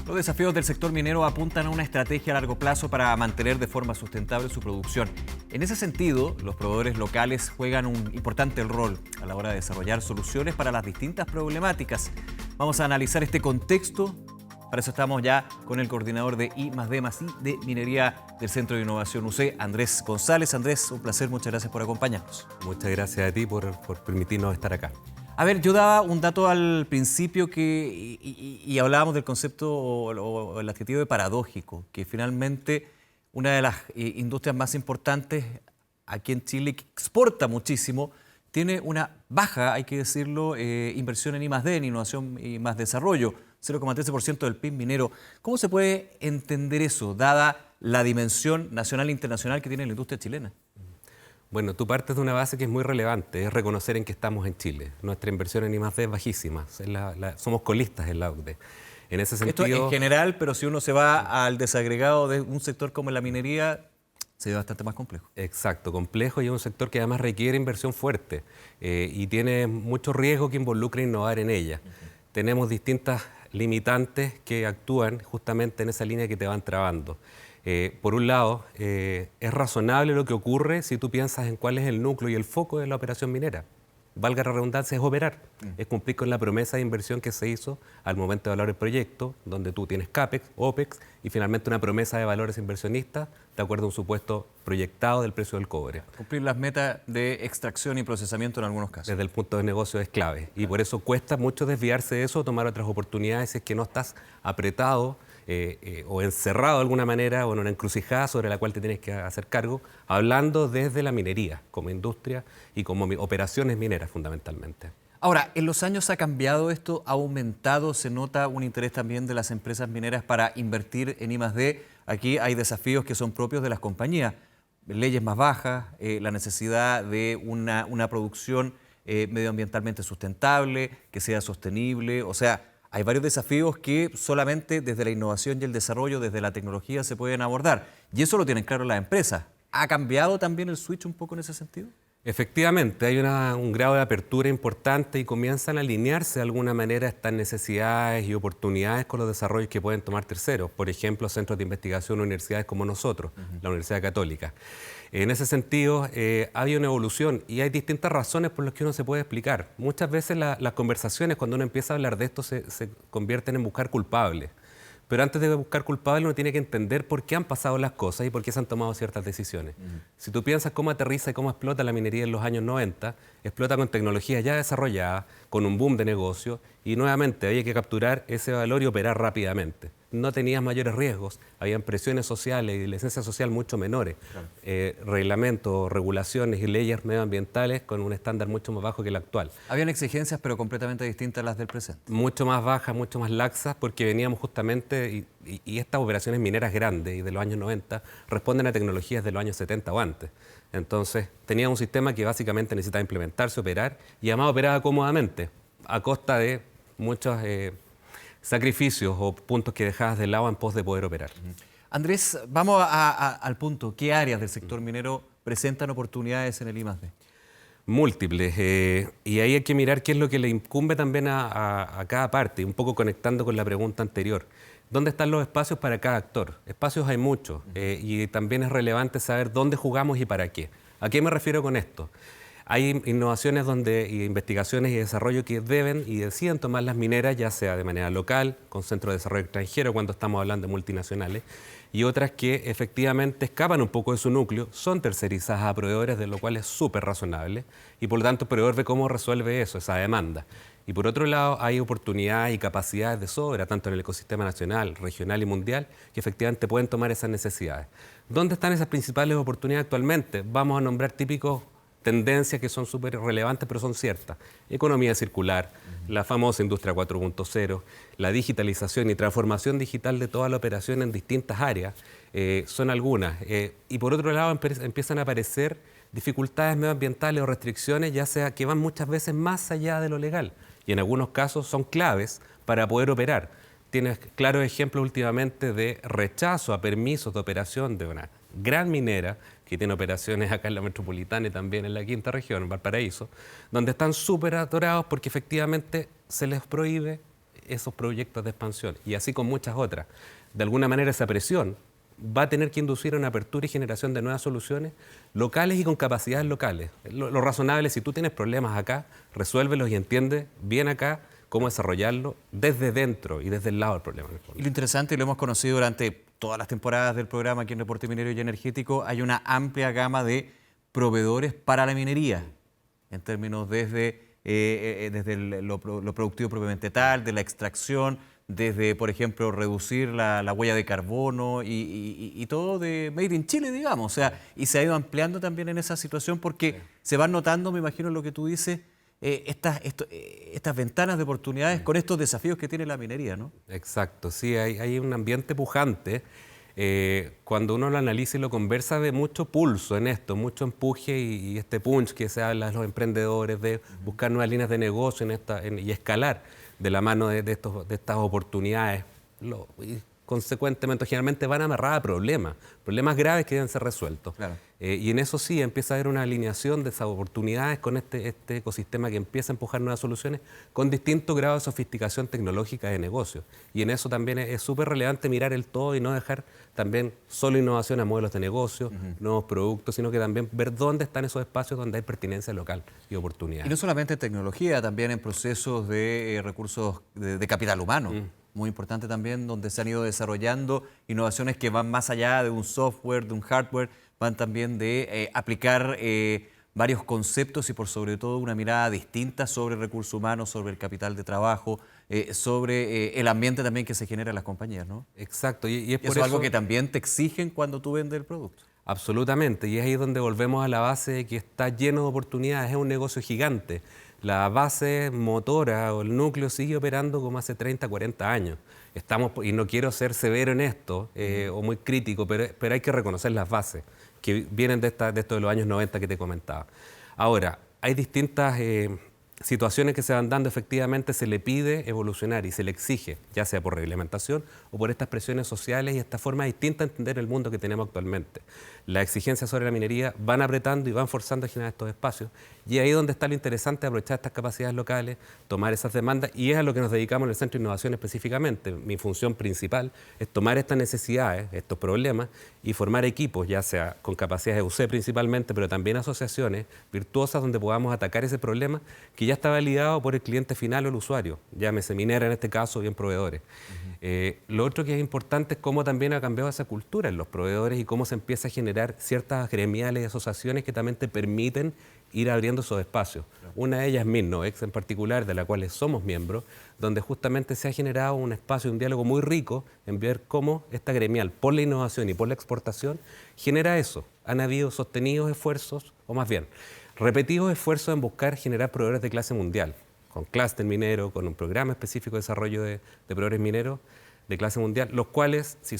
Los desafíos del sector minero apuntan a una estrategia a largo plazo para mantener de forma sustentable su producción. En ese sentido, los proveedores locales juegan un importante rol a la hora de desarrollar soluciones para las distintas problemáticas. Vamos a analizar este contexto. Para eso estamos ya con el coordinador de I+D+I de Minería del Centro de Innovación UC, Andrés González. Andrés, un placer, muchas gracias por acompañarnos. Muchas gracias a ti por permitirnos estar acá. A ver, yo daba un dato al principio y hablábamos del concepto o el adjetivo de paradójico, que finalmente una de las industrias más importantes aquí en Chile, que exporta muchísimo, tiene una baja, hay que decirlo, inversión en I+D, en innovación y más desarrollo, 0,13% del PIB minero. ¿Cómo se puede entender eso, dada la dimensión nacional e internacional que tiene la industria chilena? Bueno, tú partes de una base que es muy relevante, es reconocer en que estamos en Chile. Nuestra inversión en I+D es bajísima, somos colistas en la OCDE. En ese sentido, esto en general, pero si uno se va al desagregado de un sector como la minería, se ve bastante más complejo. Exacto, complejo, y es un sector que además requiere inversión fuerte y tiene mucho riesgo que involucre innovar en ella. Tenemos distintas limitantes que actúan justamente en esa línea que te van trabando. Por un lado, es razonable lo que ocurre si tú piensas en cuál es el núcleo y el foco de la operación minera. Valga la redundancia, es operar, es cumplir con la promesa de inversión que se hizo al momento de evaluar el proyecto, donde tú tienes CAPEX, OPEX y finalmente una promesa de valores inversionistas de acuerdo a un supuesto proyectado del precio del cobre. Cumplir las metas de extracción y procesamiento en algunos casos. Desde el punto de negocio es clave y por eso cuesta mucho desviarse de eso, tomar otras oportunidades si es que no estás apretado o encerrado de alguna manera o en una encrucijada sobre la cual te tienes que hacer cargo, hablando desde la minería como industria y como operaciones mineras fundamentalmente. Ahora, en los años ha cambiado esto, ha aumentado, se nota un interés también de las empresas mineras para invertir en I+D. Aquí hay desafíos que son propios de las compañías, leyes más bajas, la necesidad de una producción medioambientalmente sustentable, que sea sostenible, o sea, hay varios desafíos que solamente desde la innovación y el desarrollo, desde la tecnología se pueden abordar. Y eso lo tienen claro las empresas. ¿Ha cambiado también el switch un poco en ese sentido? Efectivamente, hay un grado de apertura importante y comienzan a alinearse de alguna manera estas necesidades y oportunidades con los desarrollos que pueden tomar terceros. Por ejemplo, centros de investigación, universidades como nosotros, la Universidad Católica. En ese sentido, ha habido una evolución y hay distintas razones por las que uno se puede explicar. Muchas veces las conversaciones, cuando uno empieza a hablar de esto, se convierten en buscar culpables. Pero antes de buscar culpables, uno tiene que entender por qué han pasado las cosas y por qué se han tomado ciertas decisiones. Si tú piensas cómo aterriza y cómo explota la minería en los años 90, explota con tecnologías ya desarrolladas, con un boom de negocio, y nuevamente había que capturar ese valor y operar rápidamente. No tenías mayores riesgos, habían presiones sociales y licencia social mucho menores, claro. Reglamentos, regulaciones y leyes medioambientales con un estándar mucho más bajo que el actual. Habían exigencias pero completamente distintas a las del presente. Mucho más bajas, mucho más laxas, porque veníamos justamente, y estas operaciones mineras grandes y de los años 90 responden a tecnologías de los años 70 o antes. Entonces tenía un sistema que básicamente necesitaba implementarse, operar, y además operaba cómodamente, a costa de muchos sacrificios o puntos que dejabas de lado en pos de poder operar. Andrés, vamos al punto. ¿Qué áreas del sector minero presentan oportunidades en el I+D? Múltiples, y ahí hay que mirar qué es lo que le incumbe también a cada parte, un poco conectando con la pregunta anterior. ¿Dónde están los espacios para cada actor? Espacios hay muchos, y también es relevante saber dónde jugamos y para qué. ¿A qué me refiero con esto? Hay innovaciones y investigaciones y desarrollo que deben y deciden tomar las mineras, ya sea de manera local, con centros de desarrollo extranjero, cuando estamos hablando de multinacionales, y otras que efectivamente escapan un poco de su núcleo, son tercerizadas a proveedores, de lo cual es súper razonable, y por lo tanto el proveedor ve cómo resuelve eso, esa demanda. Y por otro lado, hay oportunidades y capacidades de sobra, tanto en el ecosistema nacional, regional y mundial, que efectivamente pueden tomar esas necesidades. ¿Dónde están esas principales oportunidades actualmente? Vamos a nombrar típicos tendencias que son súper relevantes, pero son ciertas. Economía circular, la famosa industria 4.0, la digitalización y transformación digital de toda la operación en distintas áreas, son algunas. Y por otro lado empiezan a aparecer dificultades medioambientales o restricciones, ya sea que van muchas veces más allá de lo legal y en algunos casos son claves para poder operar. Tienes claros ejemplos últimamente de rechazo a permisos de operación de una gran minera que tiene operaciones acá en la metropolitana y también en la quinta región, en Valparaíso, donde están súper atorados porque efectivamente se les prohíbe esos proyectos de expansión, y así con muchas otras. De alguna manera esa presión va a tener que inducir a una apertura y generación de nuevas soluciones locales y con capacidades locales. Lo razonable, si tú tienes problemas acá, resuélvelos y entiendes bien acá cómo desarrollarlo desde dentro y desde el lado del problema. Y lo interesante, y lo hemos conocido durante todas las temporadas del programa aquí en Reporte Minero y Energético, hay una amplia gama de proveedores para la minería, en términos desde lo productivo propiamente tal, de la extracción, desde, por ejemplo, reducir la huella de carbono y todo de Made in Chile, digamos. O sea, y se ha ido ampliando también en esa situación porque se van notando, me imagino lo que tú dices, estas ventanas de oportunidades con estos desafíos que tiene la minería, ¿no? Exacto, sí, hay un ambiente pujante. Cuando uno lo analiza y lo conversa, ve mucho pulso en esto, mucho empuje y este punch que se habla de los emprendedores, de buscar nuevas líneas de negocio y escalar de la mano de estas oportunidades. Y consecuentemente, generalmente van amarradas a problemas graves que deben ser resueltos. Claro. Y en eso sí empieza a haber una alineación de esas oportunidades con este ecosistema que empieza a empujar nuevas soluciones con distintos grados de sofisticación tecnológica de negocio. Y en eso también es súper relevante mirar el todo y no dejar también solo innovación a modelos de negocio, nuevos productos, sino que también ver dónde están esos espacios donde hay pertinencia local y oportunidades. Y no solamente en tecnología, también en procesos de recursos de capital humano. Muy importante también, donde se han ido desarrollando innovaciones que van más allá de un software, de un hardware, van también de aplicar varios conceptos y por sobre todo una mirada distinta sobre recursos humanos, sobre el capital de trabajo, sobre el ambiente también que se genera en las compañías, ¿no? Exacto. Y es por eso es algo que también te exigen cuando tú vendes el producto. Absolutamente, y es ahí donde volvemos a la base de que está lleno de oportunidades, es un negocio gigante. La base motora o el núcleo sigue operando como hace 30, 40 años. Y no quiero ser severo en esto o muy crítico, pero hay que reconocer las bases que vienen de esto de los años 90 que te comentaba. Ahora, hay distintas situaciones que se van dando, efectivamente se le pide evolucionar y se le exige, ya sea por reglamentación o por estas presiones sociales y esta forma distinta de entender el mundo que tenemos actualmente. Las exigencias sobre la minería van apretando y van forzando a generar estos espacios, y ahí es donde está lo interesante, aprovechar estas capacidades locales, tomar esas demandas, y es a lo que nos dedicamos en el Centro de Innovación específicamente. Mi función principal es tomar estas necesidades, estos problemas, y formar equipos, ya sea con capacidades de UC principalmente, pero también asociaciones virtuosas donde podamos atacar ese problema que ya está validado por el cliente final o el usuario, llámese minera en este caso, bien proveedores. Lo otro que es importante es cómo también ha cambiado esa cultura en los proveedores y cómo se empieza a generar ciertas gremiales y asociaciones que también te permiten ir abriendo esos espacios. Una de ellas es Minnovex en particular, de la cual somos miembros, donde justamente se ha generado un espacio, un diálogo muy rico en ver cómo esta gremial, por la innovación y por la exportación, genera eso. Han habido sostenidos esfuerzos, o más bien, repetidos esfuerzos en buscar generar proveedores de clase mundial, con clúster minero, con un programa específico de desarrollo de proveedores mineros de clase mundial, los cuales, si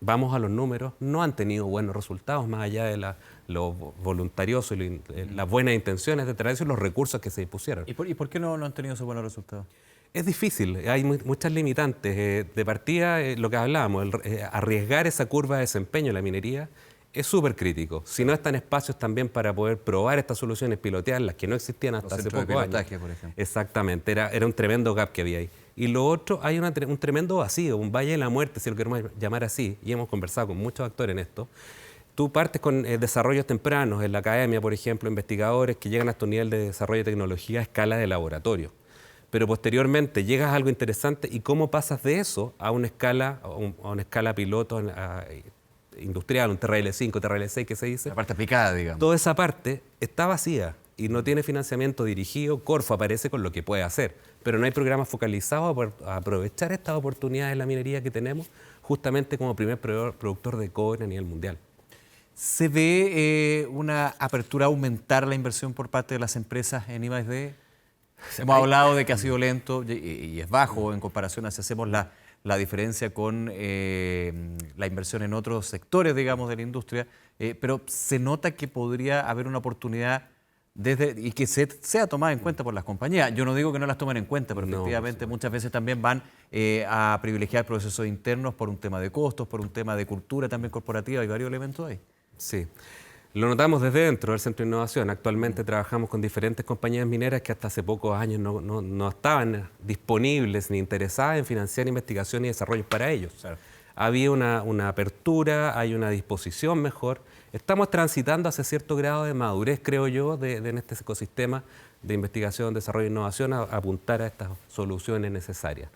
vamos a los números, no han tenido buenos resultados, más allá de lo voluntarioso y las buenas intenciones de traer eso y los recursos que se dispusieron. ¿Y por qué no han tenido esos buenos resultados? Es difícil, hay muchas limitantes. De partida, lo que hablábamos, arriesgar esa curva de desempeño en la minería es súper crítico. Si no están espacios también para poder probar estas soluciones, pilotearlas, que no existían hasta hace pocos años. Por ejemplo. Exactamente, era un tremendo gap que había ahí. Y lo otro, hay un tremendo vacío, un valle de la muerte, si lo queremos llamar así, y hemos conversado con muchos actores en esto. Tú partes con desarrollos tempranos en la academia, por ejemplo, investigadores que llegan a tu nivel de desarrollo de tecnología a escala de laboratorio. Pero posteriormente llegas a algo interesante y cómo pasas de eso a una escala piloto industrial, un TRL5, TRL6 que se dice. La parte aplicada, digamos. Toda esa parte está vacía y no tiene financiamiento dirigido. Corfo aparece con lo que puede hacer, pero no hay programas focalizados a aprovechar estas oportunidades de la minería que tenemos justamente como primer productor de cobre a nivel mundial. ¿Se ve una apertura a aumentar la inversión por parte de las empresas en I+D? Hemos hablado de que ha sido lento y es bajo en comparación a si hacemos la diferencia con la inversión en otros sectores, digamos, de la industria, pero se nota que podría haber una oportunidad y que sea tomada en cuenta por las compañías. Yo no digo que no las tomen en cuenta, pero efectivamente muchas veces también van a privilegiar procesos internos por un tema de costos, por un tema de cultura también corporativa, hay varios elementos ahí. Sí. Lo notamos desde dentro del Centro de Innovación. Actualmente trabajamos con diferentes compañías mineras que hasta hace pocos años no estaban disponibles ni interesadas en financiar investigación y desarrollo para ellos. Claro. Había una apertura, hay una disposición mejor. Estamos transitando hacia cierto grado de madurez, creo yo, en este ecosistema de investigación, desarrollo e innovación a apuntar a estas soluciones necesarias.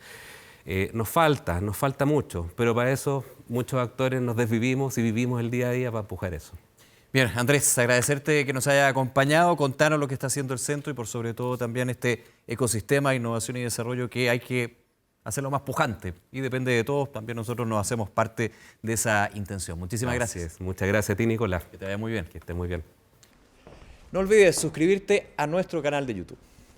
Nos falta mucho, pero para eso muchos actores nos desvivimos y vivimos el día a día para empujar eso. Bien, Andrés, agradecerte que nos haya acompañado, contarnos lo que está haciendo el centro y por sobre todo también este ecosistema de innovación y desarrollo que hay que hacerlo más pujante y depende de todos, también nosotros nos hacemos parte de esa intención. Muchísimas gracias. Muchas gracias a ti, Nicolás. Que te vaya muy bien. Que estés muy bien. No olvides suscribirte a nuestro canal de YouTube.